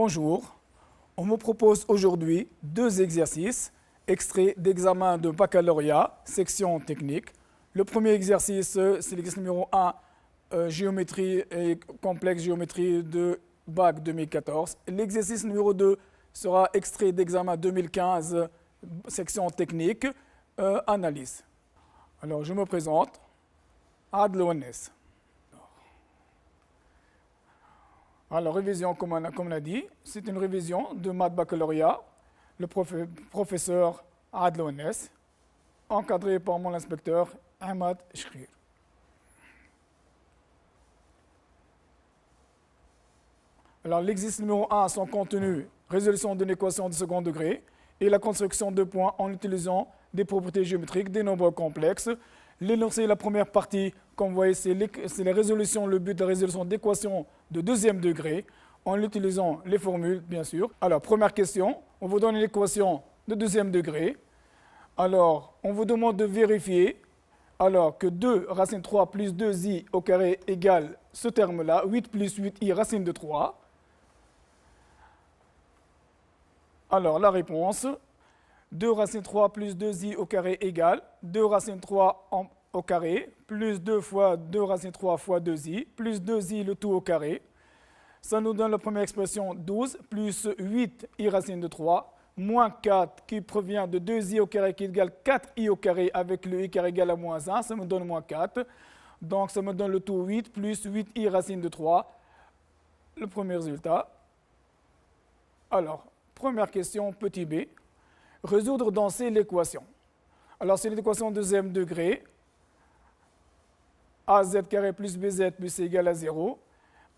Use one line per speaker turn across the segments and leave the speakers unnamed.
Bonjour, on me propose aujourd'hui deux exercices extraits d'examen de baccalauréat, section technique. Le premier exercice, c'est l'exercice numéro 1, géométrie et complexe géométrie de bac 2014. L'exercice numéro 2 sera extrait d'examen 2015, section technique, analyse. Alors, je me présente, Adel Ouannes. Alors, révision, comme on a dit, c'est une révision de maths baccalauréat. Le professeur Adel Ouannes, encadré par mon inspecteur Ahmad Chrir. Alors, l'exercice numéro 1, son contenu, résolution d'une équation de second degré et la construction de points en utilisant des propriétés géométriques, des nombres complexes. L'énoncé, la première partie, comme vous voyez, c'est la résolution, le but de la résolution d'équations de deuxième degré en utilisant les formules, bien sûr. Alors, première question, on vous donne une équation de deuxième degré. Alors, on vous demande de vérifier que 2 racine 3 plus 2i au carré égale ce terme-là, 8 plus 8i racine de 3. Alors, la réponse, 2 racine 3 plus 2i au carré égale 2 racine 3 au carré, plus 2 fois 2 racine 3 fois 2i, plus 2i le tout au carré. Ça nous donne la première expression 12 plus 8i racine de 3, moins 4 qui provient de 2i au carré qui égale 4i au carré avec le i carré égale à moins 1, ça me donne moins 4. Donc ça me donne le tout 8 plus 8i racine de 3, le premier résultat. Alors, première question, petit b. Résoudre dans C l'équation. Alors, c'est l'équation de deuxième degré. AZ carré plus BZ plus C égale à 0.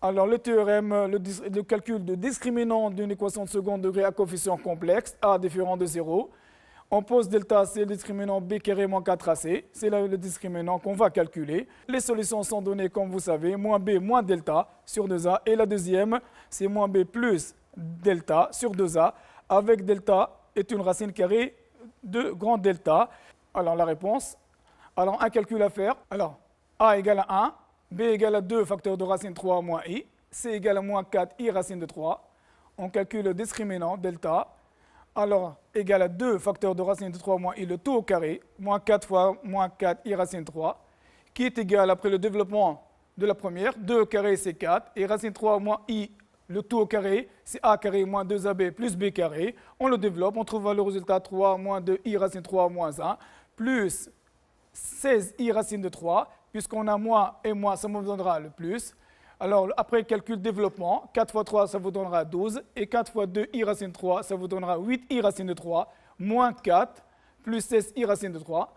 Alors, le théorème, le calcul de discriminant d'une équation de second degré à coefficient complexe, A différent de 0. On pose delta, c'est le discriminant B carré moins 4AC. C'est le discriminant qu'on va calculer. Les solutions sont données, comme vous savez, moins B moins delta sur 2A. Et la deuxième, c'est moins B plus delta sur 2A, avec delta est une racine carrée de grand delta. Alors, la réponse, alors un calcul à faire. Alors, A égale à 1, B égale à 2 facteur de racine 3 moins I, C égale à moins 4 I racine de 3. On calcule le discriminant delta. Alors, égale à 2 facteur de racine de 3 moins I, le tout au carré, moins 4 fois moins 4 I racine 3, qui est égal, après le développement de la première, 2 au carré c'est 4, et racine 3 moins I, le tout au carré, c'est A carré moins 2AB plus B carré. On le développe, on trouve le résultat 3 moins 2I racine 3 moins 1, plus 16I racine de 3, puisqu'on a moins et moins, ça me donnera le plus. Alors, après le calcul développement, 4 fois 3, ça vous donnera 12, et 4 fois 2i racine de 3, ça vous donnera 8i racine de 3, moins 4, plus 16i racine de 3,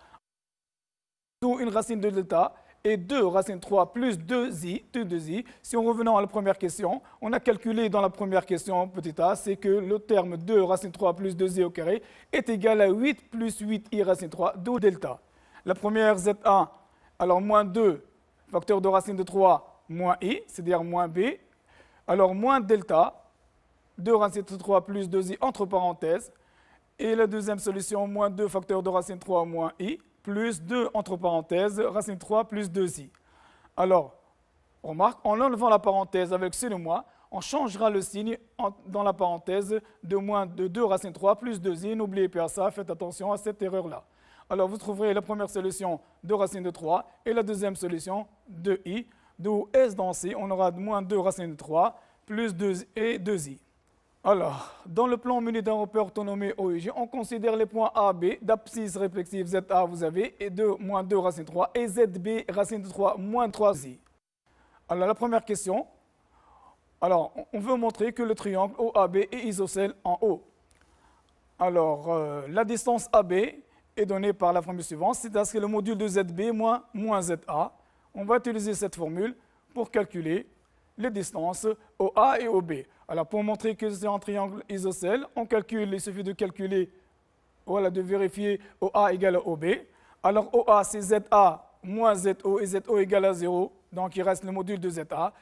d'où une racine de delta, et 2 racine 3 plus 2i. Si on revenant à la première question, on a calculé dans la première question, petit a, c'est que le terme 2 racine 3 plus 2i au carré est égal à 8 plus 8i racine 3, d'où delta. La première, z1, alors moins 2, facteur de racine de 3, moins i, c'est-à-dire moins b. Alors moins delta, 2 racine de 3 plus 2i entre parenthèses. Et la deuxième solution, moins 2, facteur de racine 3, moins i, plus 2 entre parenthèses, racine 3 plus 2i. Alors, remarque, en enlevant la parenthèse avec ce moins, on changera le signe dans la parenthèse de moins de 2 racine 3 plus 2i. N'oubliez pas ça, faites attention à cette erreur-là. Alors, vous trouverez la première solution de racine de 3 et la deuxième solution de i. D'où S dans C, on aura moins 2 racine de 3 plus 2 et 2i. Alors, dans le plan muni d'un repère autonomé OIG, on considère les points A, B, d'abscisse réflexive ZA, vous avez, et 2, moins 2 racine 3, et ZB, racine de 3, moins 3i. Alors, la première question, alors, on veut montrer que le triangle OAB est isocèle en O. Alors, la distance AB est donnée par la formule suivante, c'est-à-dire le module de ZB moins ZA. On va utiliser cette formule pour calculer les distances OA et OB. Alors, pour montrer que c'est un triangle isocèle, il suffit de calculer, voilà, de vérifier OA égale à OB. Alors, OA, c'est ZA moins ZO et ZO égale à 0. Donc, il reste le module de ZA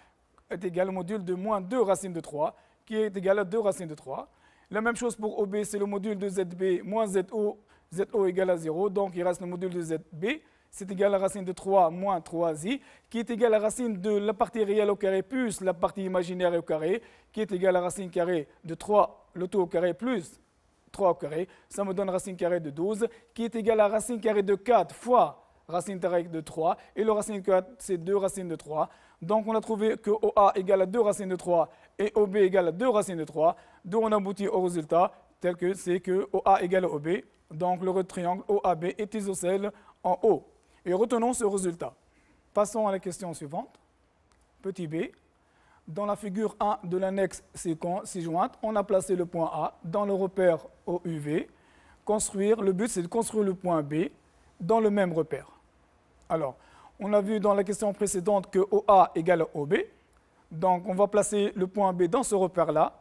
est égal au module de moins 2 racine de 3, qui est égal à 2 racine de 3. La même chose pour OB, c'est le module de ZB moins ZO, ZO égale à 0. Donc, il reste le module de ZB, c'est égal à la racine de 3 moins 3i, qui est égal à la racine de la partie réelle au carré plus la partie imaginaire au carré, qui est égal à la racine carrée de 3, le tout au carré, plus 3 au carré. Ça me donne racine carrée de 12, qui est égal à la racine carrée de 4 fois racine carrée de 3. Et le racine de 4, c'est 2 racines de 3. Donc, on a trouvé que OA égale à 2 racines de 3 et OB égale à 2 racines de 3. Donc, on aboutit au résultat tel que c'est que OA égale à OB. Donc, le triangle OAB est isocèle en O. Et retenons ce résultat. Passons à la question suivante. Petit b. Dans la figure 1 de l'annexe ci-jointe, on a placé le point A dans le repère OUV. Le but, c'est de construire le point B dans le même repère. Alors, on a vu dans la question précédente que OA égale à OB. Donc, on va placer le point B dans ce repère-là.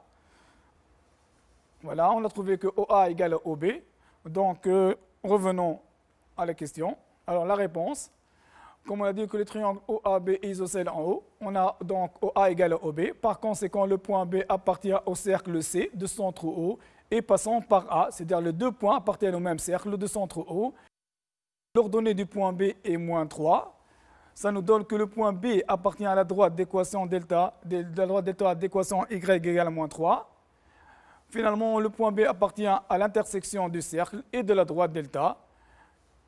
Voilà, on a trouvé que OA égale à OB. Donc, revenons à la question. Alors, la réponse, comme on a dit que le triangle OAB est isocèle en O, on a donc OA égale à OB. Par conséquent, le point B appartient au cercle C de centre O et passant par A, c'est-à-dire les deux points appartiennent au même cercle de centre O. L'ordonnée du point B est moins 3. Ça nous donne que le point B appartient à la droite d'équation delta, d'équation y égale à moins 3. Finalement, le point B appartient à l'intersection du cercle et de la droite delta.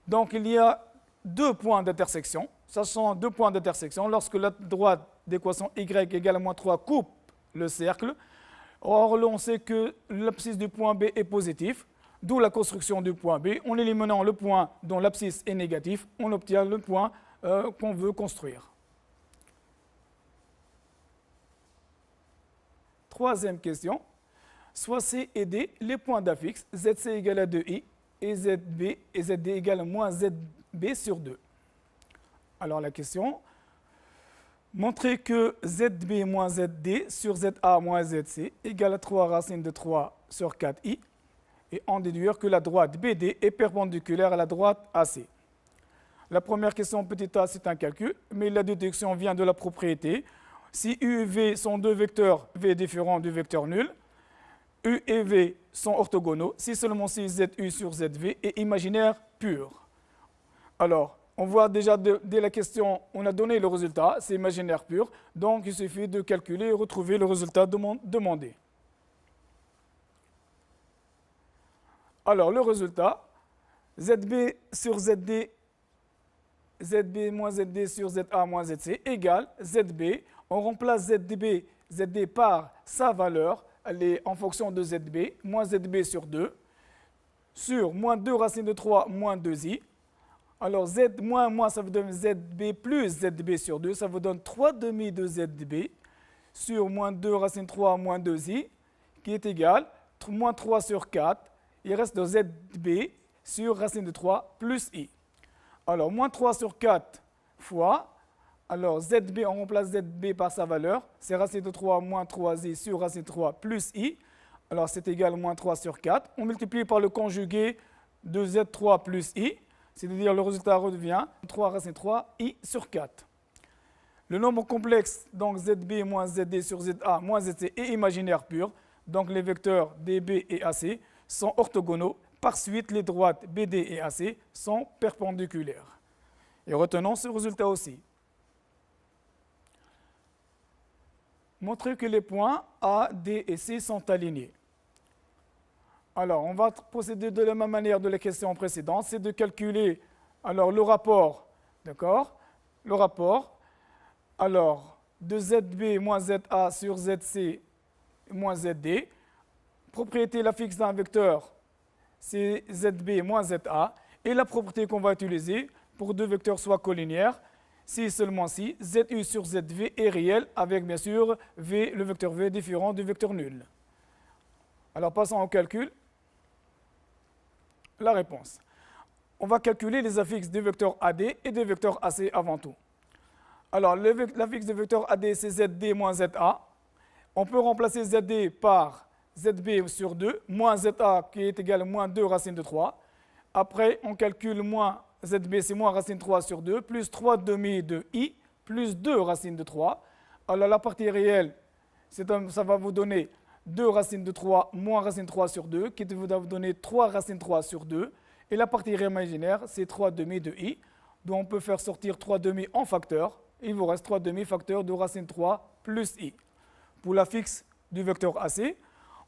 Donc, il y a deux points d'intersection. Sachant deux points d'intersection, lorsque la droite d'équation y égale à moins 3 coupe le cercle, or, on sait que l'abscisse du point B est positif, d'où la construction du point B. En éliminant le point dont l'abscisse est négatif, on obtient le point qu'on veut construire. Troisième question. Soit C et D, les points d'affixe, ZC égale à 2i et ZB et ZD égale à moins ZB sur 2. Alors la question, montrer que ZB moins ZD sur ZA moins ZC égale à 3 racine de 3 sur 4i et en déduire que la droite BD est perpendiculaire à la droite AC. La première question, petit a, c'est un calcul, mais la déduction vient de la propriété. Si U et V sont deux vecteurs V différents du vecteur nul, U et V sont orthogonaux si seulement si ZU sur ZV est imaginaire pur. Alors, on voit déjà dès la question, on a donné le résultat, c'est imaginaire pur, donc il suffit de calculer et retrouver le résultat demandé. Alors, le résultat, ZB sur ZD, ZB moins ZD sur ZA moins ZC égale ZB. On remplace ZD par sa valeur, elle est en fonction de ZB, moins ZB sur 2, sur moins 2 racine de 3 moins 2i. Alors Z moins, ça vous donne ZB plus ZB sur 2, ça vous donne 3 demi de ZB sur moins 2 racine 3 moins 2i, qui est égal moins 3 sur 4. Il reste de ZB sur racine de 3 plus i. Alors, moins 3 sur 4 fois, alors ZB, on remplace ZB par sa valeur, c'est racine de 3 moins 3i sur racine de 3 plus i. Alors, c'est égal à moins 3 sur 4. On multiplie par le conjugué de Z3 plus i, c'est-à-dire le résultat redevient 3 racine de 3 i sur 4. Le nombre complexe, donc ZB moins ZD sur ZA moins ZC est imaginaire pur, donc les vecteurs DB et AC sont orthogonaux. Par suite, les droites BD et AC sont perpendiculaires. Et retenons ce résultat aussi. Montrer que les points A, D et C sont alignés. Alors, on va procéder de la même manière de la question précédente, c'est de calculer alors, le rapport, d'accord? Le rapport, alors, de ZB moins ZA sur ZC moins ZD. Propriété la fixe d'un vecteur, c'est ZB moins ZA. Et la propriété qu'on va utiliser pour deux vecteurs soit collinières, si seulement si ZU sur ZV est réel avec bien sûr V, le vecteur V différent du vecteur nul. Alors passons au calcul. La réponse. On va calculer les affixes des vecteurs AD et des vecteurs AC avant tout. Alors l'affixe des vecteurs AD c'est ZD moins ZA. On peut remplacer ZD par ZB sur 2, moins ZA qui est égal à moins 2 racine de 3. Après, on calcule moins ZB, c'est moins racine de 3 sur 2, plus 3 demi de I, plus 2 racine de 3. Alors la partie réelle, ça va vous donner 2 racines de 3 moins racine de 3 sur 2, qui va vous donner 3 racines de 3 sur 2. Et la partie imaginaire, c'est 3 demi de I. dont on peut faire sortir 3 demi en facteur. Il vous reste 3 demi facteurs de racine 3 plus i. Pour la fixe du vecteur AC,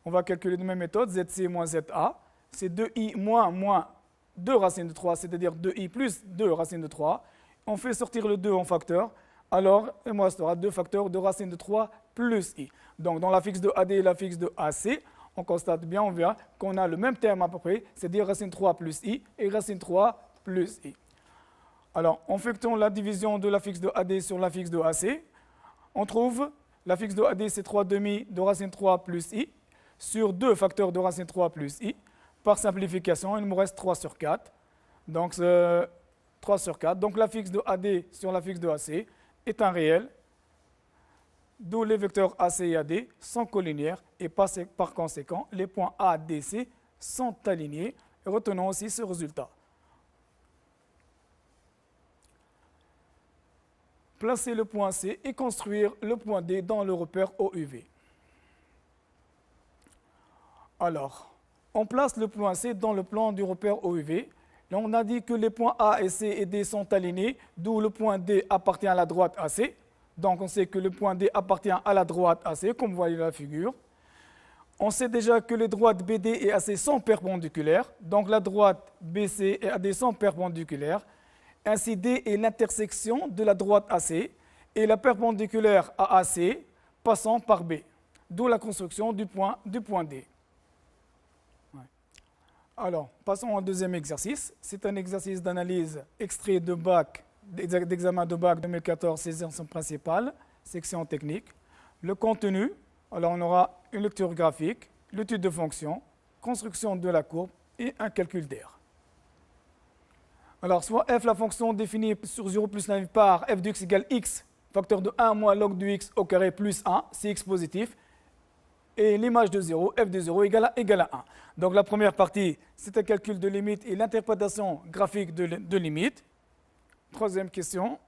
on va calculer de la même méthode, ZC moins ZA. C'est 2i moins 2 racines de 3, c'est-à-dire 2i plus 2 racines de 3. On fait sortir le 2 en facteur. Alors, il me restera 2 facteurs de racine de 3 plus i. Donc, dans la fixe de AD et la fixe de AC, on constate bien, on verra qu'on a le même terme à peu près, c'est-à-dire racine 3 plus i et racine 3 plus i. Alors, en effectuant la division de la fixe de AD sur la fixe de AC, on trouve la fixe de AD, c'est 3 demi de racine 3 plus i, sur 2 facteurs de racine 3 plus i. Par simplification, il me reste 3 sur 4. Donc, 3 sur 4. Donc, la fixe de AD sur la fixe de AC est un réel, d'où les vecteurs AC et AD sont collinéaires et par conséquent, les points A, D, C sont alignés. Et retenons aussi ce résultat. Placer le point C et construire le point D dans le repère OUV. Alors, on place le point C dans le plan du repère OUV. Là, on a dit que les points A et C et D sont alignés, d'où le point D appartient à la droite AC. Donc, on sait que le point D appartient à la droite AC, comme vous voyez dans la figure. On sait déjà que les droites BD et AC sont perpendiculaires. Donc, la droite BC et AD sont perpendiculaires. Ainsi, D est l'intersection de la droite AC et la perpendiculaire à AC passant par B. D'où la construction du point D. Alors, passons au deuxième exercice. C'est un exercice d'analyse extrait de bac, d'examen de bac 2014, session principale, section technique. Le contenu, alors on aura une lecture graphique, l'étude de fonction, construction de la courbe et un calcul d'air. Alors, soit f, la fonction définie sur 0 plus l'infini par f de x égale x, facteur de 1 moins log du x au carré plus 1, c'est x positif. Et l'image de 0, f de 0 égale à 1. Donc la première partie, c'est un calcul de limite et l'interprétation graphique de limite. Troisième question.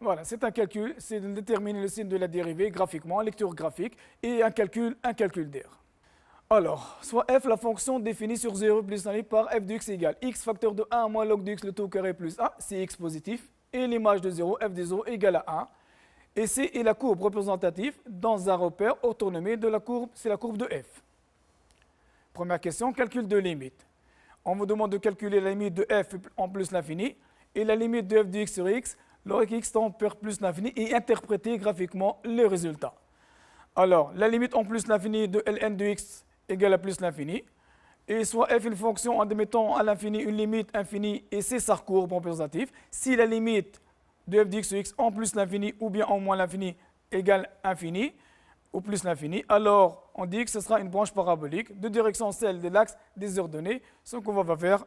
Voilà, c'est un calcul, c'est de déterminer le signe de la dérivée graphiquement, lecture graphique, et un calcul d'air. Alors, soit f, la fonction définie sur 0 plus l'infini par f de x égale x, facteur de 1 moins log de x le tout au carré plus 1, c'est x positif. Et l'image de 0, f de 0 égale à 1. Et C est la courbe représentative dans un repère orthonomé de la courbe, c'est la courbe de f. Première question, calcul de limite. On vous demande de calculer la limite de f en plus l'infini et la limite de f de x sur x lorsque x tend vers plus l'infini et interpréter graphiquement le résultat. Alors, la limite en plus l'infini de ln de x égale à plus l'infini, et soit f une fonction en démettant à l'infini une limite infinie et c'est sa courbe représentative. Si la limite de f de x sur x en plus l'infini ou bien en moins l'infini égale infini ou plus l'infini, alors on dit que ce sera une branche parabolique de direction celle de l'axe des ordonnées, ce qu'on va faire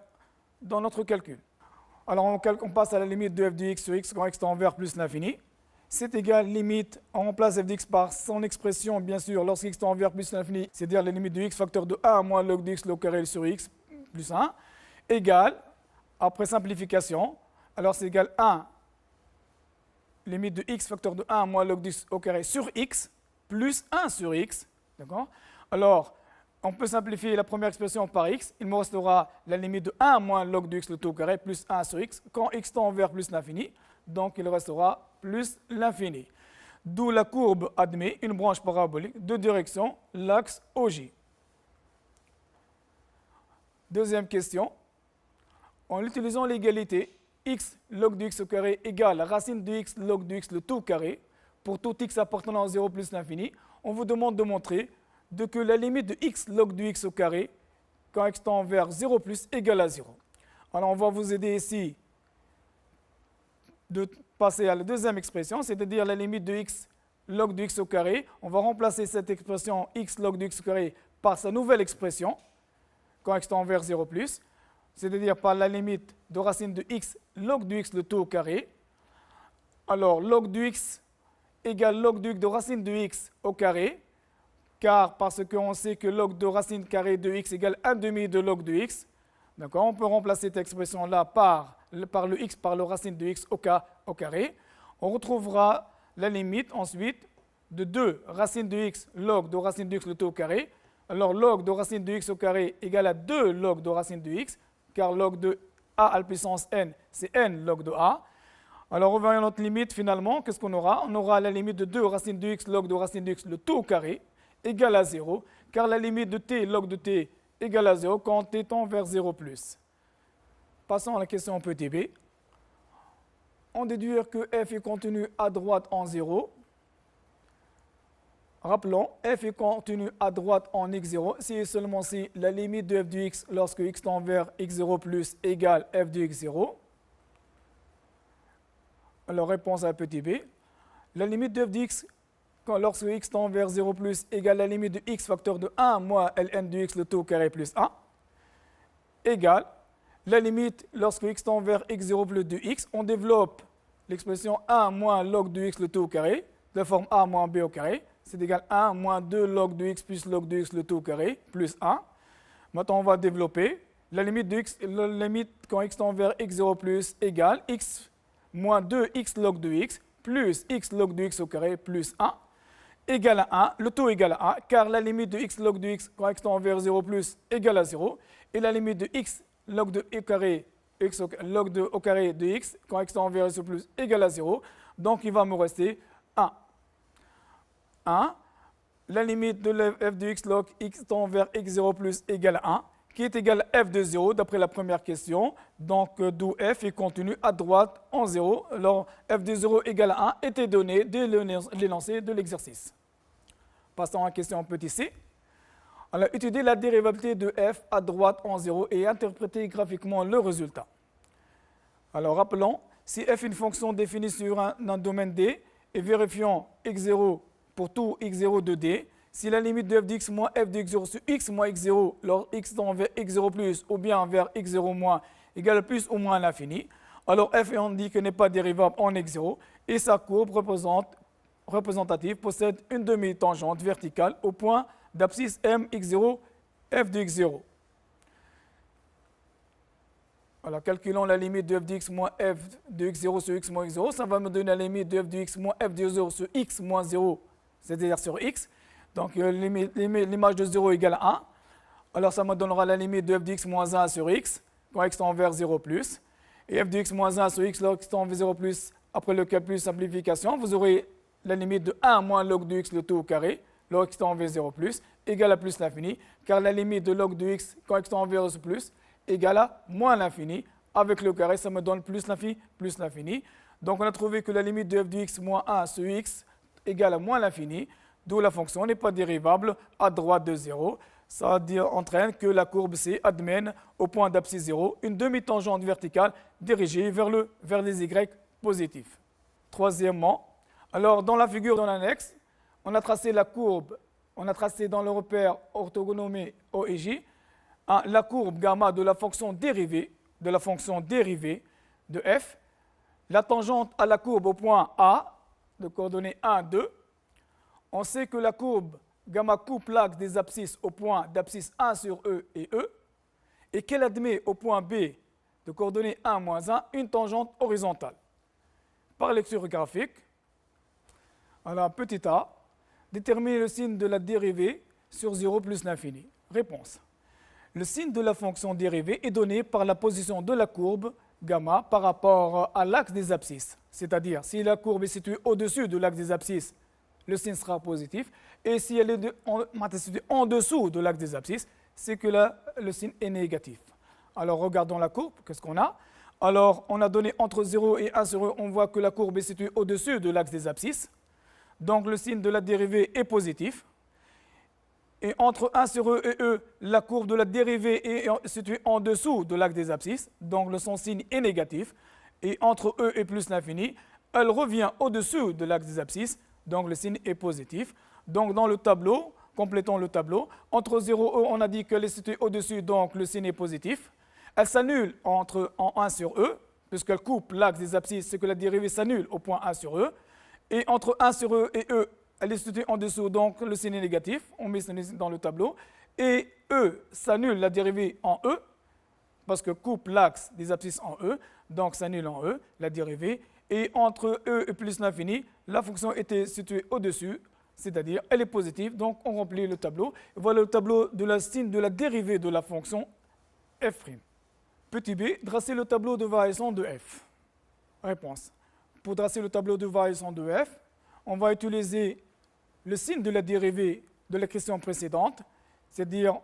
dans notre calcul. Alors on passe à la limite de f de x sur x quand x tend vers plus l'infini. C'est égal limite, on remplace f de x par son expression bien sûr lorsque x tend vers plus l'infini, c'est-à-dire la limite de x facteur de 1 moins log de x log carré sur x plus 1, égale, après simplification, alors c'est égal 1 limite de x facteur de 1 moins log de x au carré sur x plus 1 sur x. D'accord ? Alors, on peut simplifier la première expression par x. Il me restera la limite de 1 moins log de x le tout au carré plus 1 sur x quand x tend vers plus l'infini. Donc, il restera plus l'infini. D'où la courbe admet une branche parabolique de direction l'axe OJ. Deuxième question. En utilisant l'égalité, x log de x au carré égale racine de x log de x le tout carré, pour tout x appartenant à 0 plus l'infini, on vous demande de montrer que la limite de x log de x au carré, quand x tend vers 0 plus, égale à 0. Alors on va vous aider ici de passer à la deuxième expression, c'est-à-dire la limite de x log de x au carré. On va remplacer cette expression x log de x au carré par sa nouvelle expression, quand x tend vers 0 plus, c'est-à-dire par la limite de racine de x log de x le tout au carré. Alors, log de x égale log de x de racine de x au carré, car parce qu'on sait que log de racine carrée de x égale 1 demi de log de x. D'accord ? On peut remplacer cette expression-là par le x par le racine de x au carré. On retrouvera la limite ensuite de 2 racine de x log de racine de x le tout au carré. Alors, log de racine de x au carré égale à 2 log de racine de x, car log de a à la puissance n, c'est n log de a. Alors, revoyons notre limite finalement. Qu'est-ce qu'on aura? On aura la limite de 2 racine de x log de racine de x, le tout au carré, égale à 0, car la limite de t log de t égale à 0 quand t tend vers 0 plus. Passons à la question petit b. On déduit que f est contenu à droite en 0. Rappelons, f est contenu à droite en x0 si et seulement si la limite de f de x lorsque x tend vers x0 plus égale f de x0. Alors, réponse à petit b. La limite de f de x lorsque x tend vers 0 plus égale la limite de x facteur de 1 moins ln de x le tout au carré plus 1 égale la limite lorsque x tend vers x0 plus de x. On développe l'expression 1 moins log de x le tout au carré de la forme a moins b au carré. C'est égal à 1 moins 2 log de x plus log de x le tout au carré, plus 1. Maintenant, on va développer la limite de x, la limite quand x tend vers x0 plus égale x moins 2x log de x plus x log de x au carré plus 1 égale à 1, le tout égale à 1, car la limite de x log de x quand x tend vers 0 plus égale à 0, et la limite de x log de au carré, log de au carré de x quand x tend vers 0 plus égale à 0, donc il va me rester 1. La limite de f de x log x tend vers x0 plus égale à 1, qui est égal à f de 0 d'après la première question. Donc, d'où f est contenu à droite en 0. Alors, f de 0 égale à 1 était donné dès l'énoncé de l'exercice. Passons à la question petit c. Alors, étudier la dérivabilité de f à droite en 0 et interpréter graphiquement le résultat. Alors, rappelons, si f est une fonction définie sur un domaine D et vérifions x0 pour tout x0 de D, si la limite de f de x moins f de x0 sur x moins x0, lors x tend vers x0 plus ou bien vers x0 moins égale plus ou moins à l'infini, alors f, on dit que n'est pas dérivable en x0 et sa courbe représentative possède une demi-tangente verticale au point d'abscisse m x0 f de x0. Alors, calculons la limite de f de x moins f de x0 sur x moins x0, ça va me donner la limite de f de x moins f de 0 sur x moins 0, c'est-à-dire sur x. Donc, l'image de 0 égale à 1. Alors, ça me donnera la limite de f de x moins 1 sur x, quand x tend vers 0 plus. Et f de x moins 1 sur x, log x tend vers 0 plus, après le calcul simplification, vous aurez la limite de 1 moins log de x le tout au carré, log x tend vers 0 plus, égale à plus l'infini, car la limite de log de x, quand x tend vers 0 plus, égale à moins l'infini. Avec le carré, ça me donne plus l'infini. Donc, on a trouvé que la limite de f de x moins 1 sur x égale à moins l'infini. D'où la fonction n'est pas dérivable à droite de 0. Ça entraîne que la courbe C admène au point d'abscisse 0 une demi-tangente verticale dirigée vers les y positifs. Troisièmement, alors dans la figure dans l'annexe, on a tracé la courbe, on a tracé dans le repère orthogonomie O et J, la courbe gamma de la fonction dérivée de f, la tangente à la courbe au point A, de coordonnées 1, 2. On sait que la courbe gamma coupe l'axe des abscisses au point d'abscisse 1 sur E et qu'elle admet au point B de coordonnées 1, moins 1 une tangente horizontale. Par lecture graphique, alors petit a, déterminer le signe de la dérivée sur 0 plus l'infini. Réponse. Le signe de la fonction dérivée est donné par la position de la courbe gamma par rapport à l'axe des abscisses. C'est-à-dire, si la courbe est située au-dessus de l'axe des abscisses, le signe sera positif. Et si elle est située en dessous de l'axe des abscisses, c'est que là, le signe est négatif. Alors, regardons la courbe. Qu'est-ce qu'on a? Alors, on a donné entre 0 et 1 sur E, on voit que la courbe est située au-dessus de l'axe des abscisses. Donc, le signe de la dérivée est positif. Et entre 1 sur E et E, la courbe de la dérivée est située en dessous de l'axe des abscisses. Donc, son signe est négatif. Et entre E et plus l'infini, elle revient au-dessus de l'axe des abscisses. Donc, le signe est positif. Donc, dans le tableau, complétons le tableau. Entre 0 et E, on a dit qu'elle est située au-dessus, donc le signe est positif. Elle s'annule en 1 sur E, puisqu'elle coupe l'axe des abscisses, c'est que la dérivée s'annule au point 1 sur E. Et entre 1 sur E et E, elle est située en dessous, donc le signe est négatif. On met ça dans le tableau. Et E s'annule la dérivée en E, parce que coupe l'axe des abscisses en E, donc s'annule en E, la dérivée. Et entre E et plus l'infini, la fonction était située au-dessus, c'est-à-dire elle est positive, donc on remplit le tableau. Voilà le tableau de la signe de la dérivée de la fonction f'. Petit b, tracer le tableau de variation de f. Réponse. Pour tracer le tableau de variation de f, on va utiliser le signe de la dérivée de la question précédente, c'est-à-dire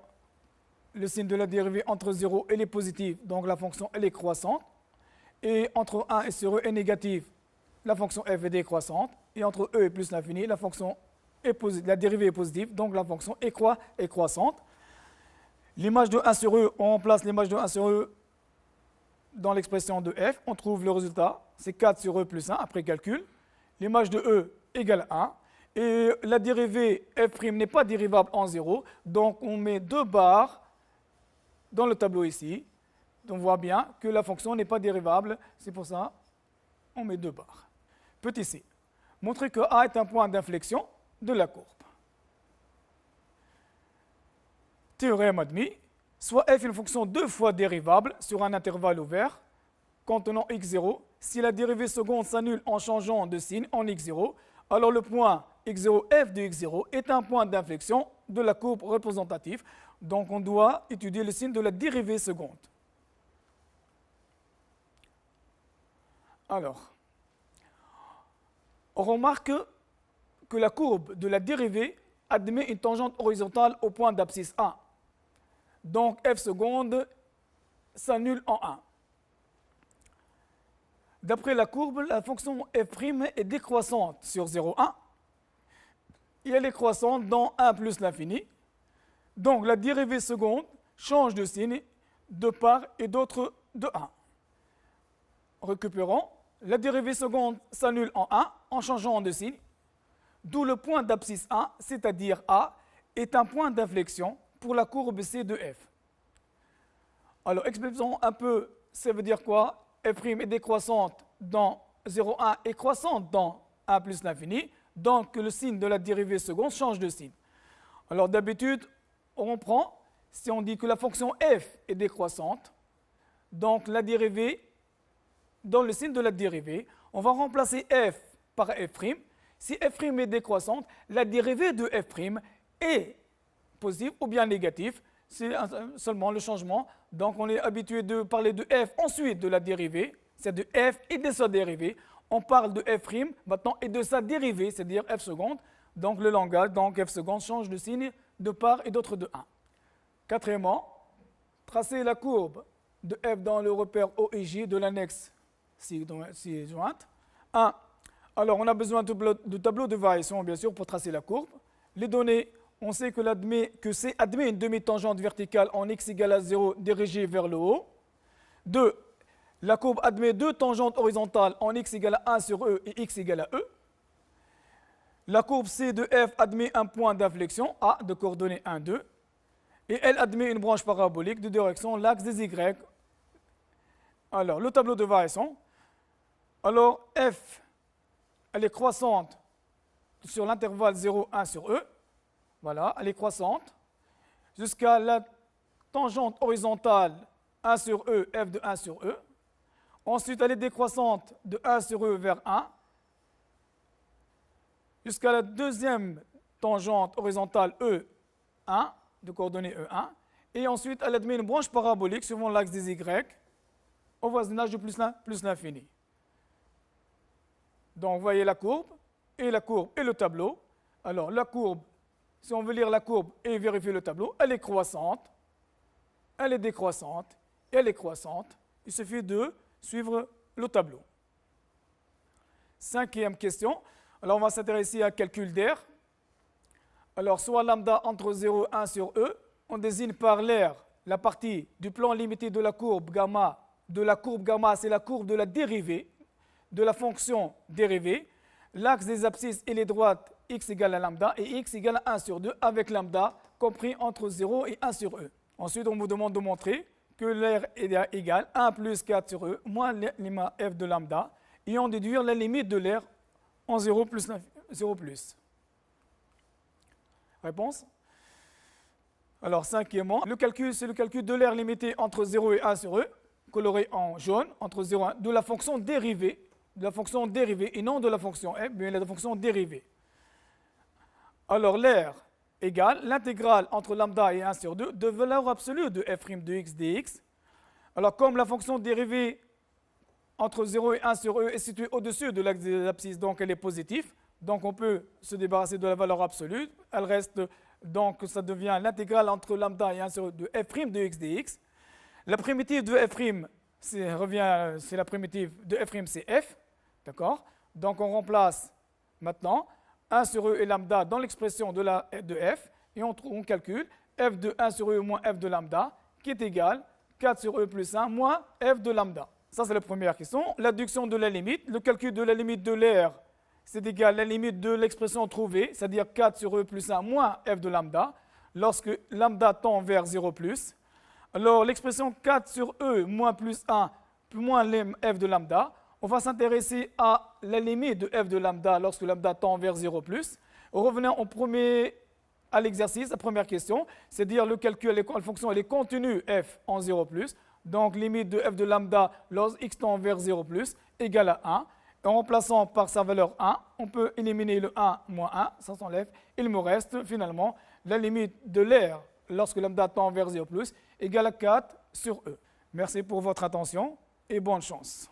le signe de la dérivée entre 0 elle est positive, donc la fonction elle est croissante, et entre 1 et sur e est négative, la fonction f est décroissante, et entre e et plus l'infini, la dérivée est positive, donc la fonction est croissante. L'image de 1 sur e, on remplace l'image de 1 sur e dans l'expression de f, on trouve le résultat, c'est 4 sur e plus 1 après calcul. L'image de e égale 1, et la dérivée f' n'est pas dérivable en 0, donc on met 2 barres dans le tableau ici. On voit bien que la fonction n'est pas dérivable, c'est pour ça on met 2 barres. Petit c, montrer que A est un point d'inflexion de la courbe. Théorème admis, soit f est une fonction 2 fois dérivable sur un intervalle ouvert contenant x0, si la dérivée seconde s'annule en changeant de signe en x0, alors le point x0 f de x0 est un point d'inflexion de la courbe représentative. Donc on doit étudier le signe de la dérivée seconde. Alors, on remarque que la courbe de la dérivée admet une tangente horizontale au point d'abscisse 1. Donc f seconde s'annule en 1. D'après la courbe, la fonction f' est décroissante sur 0,1 et elle est croissante dans 1 plus l'infini. Donc la dérivée seconde change de signe de part et d'autre de 1. Récupérons, la dérivée seconde s'annule en 1 en changeant de signe, d'où le point d'abscisse 1, c'est-à-dire A, est un point d'inflexion pour la courbe C de f. Alors expliquons un peu, ça veut dire quoi? F' est décroissante dans 0,1 et croissante dans 1 plus l'infini, donc le signe de la dérivée seconde change de signe. Alors d'habitude, on prend, si on dit que la fonction f est décroissante, donc la dérivée, dans le signe de la dérivée, on va remplacer f par f'. Si f' est décroissante, la dérivée de f' est positive ou bien négative, c'est seulement le changement. Donc on est habitué de parler de f ensuite de la dérivée, c'est de f et de sa dérivée. On parle de f' maintenant et de sa dérivée, c'est-à-dire f seconde. Donc le langage, donc f seconde change de signe de part et d'autre de 1. Quatrièmement, tracer la courbe de f dans le repère O et J de l'annexe ci-jointe. 1. Alors on a besoin de tableau de variation, bien sûr, pour tracer la courbe. Les données, on sait que C admet une demi-tangente verticale en x égale à 0 dirigée vers le haut. 2. La courbe admet 2 tangentes horizontales en x égale à 1 sur E et x égale à E. La courbe C de f admet un point d'inflexion, A, de coordonnées 1, 2. Et elle admet une branche parabolique de direction l'axe des Y. Alors, le tableau de variation. Alors, f, elle est croissante sur l'intervalle 0, 1 sur E. Voilà, elle est croissante jusqu'à la tangente horizontale 1 sur E, f de 1 sur E. Ensuite, elle est décroissante de 1 sur E vers 1 jusqu'à la deuxième tangente horizontale E1, de coordonnées E1. Et ensuite, elle admet une branche parabolique suivant l'axe des Y au voisinage de plus l'infini. Donc, vous voyez la courbe et le tableau. Alors, la courbe, si on veut lire la courbe et vérifier le tableau, elle est croissante, elle est décroissante, et elle est croissante. Il suffit de suivre le tableau. Cinquième question. Alors, on va s'intéresser à calcul d'air. Alors, soit lambda entre 0 et 1 sur E, on désigne par l'air la partie du plan limité de la courbe gamma. De la courbe gamma, c'est la courbe de la dérivée, de la fonction dérivée. L'axe des abscisses et les droites x égale à lambda et x égale à 1 sur 2 avec lambda compris entre 0 et 1 sur E. Ensuite, on vous demande de montrer que l'air est égal à 1 plus 4 sur E moins l'image f de lambda et en déduire la limite de l'air en 0 plus. Réponse? Alors, cinquièmement, le calcul, c'est le calcul de l'air limité entre 0 et 1 sur E, coloré en jaune, entre 0 et 1, de la fonction dérivée, et non de la fonction f, mais de la fonction dérivée. Alors, l'air égale l'intégrale entre lambda et 1 sur 2 de valeur absolue de f' de x dx. Alors, comme la fonction dérivée entre 0 et 1 sur E est située au-dessus de l'axe des abscisses, donc elle est positive, donc on peut se débarrasser de la valeur absolue. Elle reste, donc ça devient l'intégrale entre lambda et 1 sur E de f' de x dx. La primitive de f', c'est la primitive de f', c'est f. D'accord? Donc on remplace maintenant 1 sur E et lambda dans l'expression de f, et on calcule f de 1 sur E moins f de lambda, qui est égal 4 sur E plus 1 moins f de lambda. Ça, c'est la première question. L'adduction de la limite. Le calcul de la limite de l'air, c'est égal à la limite de l'expression trouvée, c'est-à-dire 4 sur E plus 1 moins f de lambda, lorsque lambda tend vers 0 plus. Alors, l'expression 4 sur E moins plus 1 moins f de lambda, on va s'intéresser à la limite de f de lambda lorsque lambda tend vers 0 plus. Revenons à l'exercice, la première question, c'est-à-dire le calcul, la fonction, elle est contenue f en 0 plus. Donc, limite de f de lambda lorsque x tend vers 0 plus égale à 1. En remplaçant par sa valeur 1, on peut éliminer le 1 moins 1, ça s'enlève. Il me reste finalement la limite de l'air lorsque lambda tend vers 0 plus égale à 4 sur E. Merci pour votre attention et bonne chance.